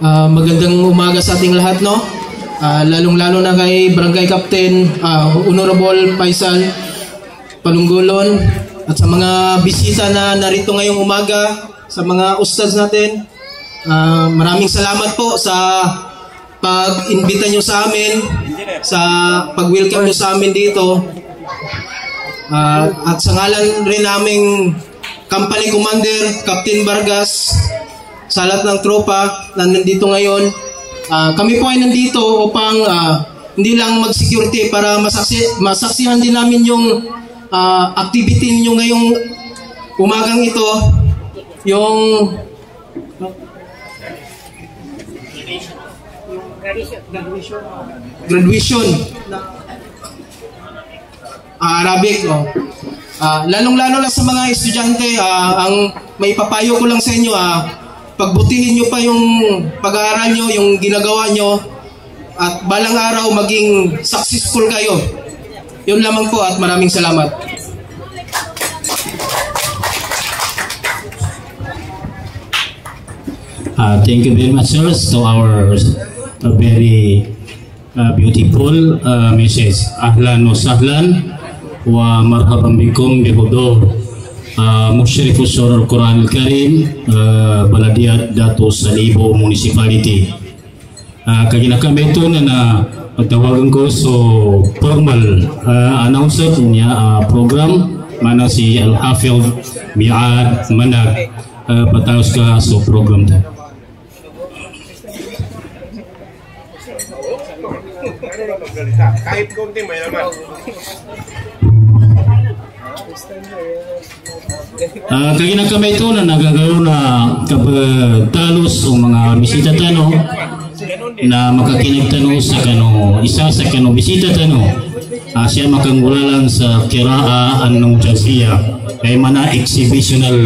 Magandang umaga sa ating lahat, no? Lalong-lalo na kay Barangay Captain Honorable Faisal Palunggulon at sa mga bisita na narito ngayong umaga, sa mga ustads natin. Maraming salamat po sa pag-imbita nyo sa amin, sa pag-welcome nyo sa amin dito. At sa ngalan rin naming Company Commander Captain Vargas, sa lahat ng tropa na nandito ngayon, kami po ay nandito upang hindi lang mag-security, para masaksihan din namin yung activity ninyo ngayong umagang ito, yung graduation Arabic. Lalong-lalo lang sa mga estudyante, ang may papayo ko lang sa inyo, pagbutihin nyo pa yung pag-aaral nyo, yung ginagawa nyo, at balang araw maging successful kayo. Yun lamang po at maraming salamat. Thank you very much, sir, to our very beautiful message. Ahlan wa sahlan wa marhaban bikum bi hudur Musyrif Surah Al-Quran Al-Karim, Baladiyat Datu Salibo Municipality. Kagina kami ito na pagtawagan ko so formal announcer niya program mana si Al-Hafidh Mi'ad Manag pataos ka so program ta. Kahit konti may naman. Kagina kami ito na nagagawin na kapag-talos o mga bisita tano na makakinig tano sa kano isa sa kano bisita tano, siya makangulalan sa kiraa anong jazia ay mana exhibitional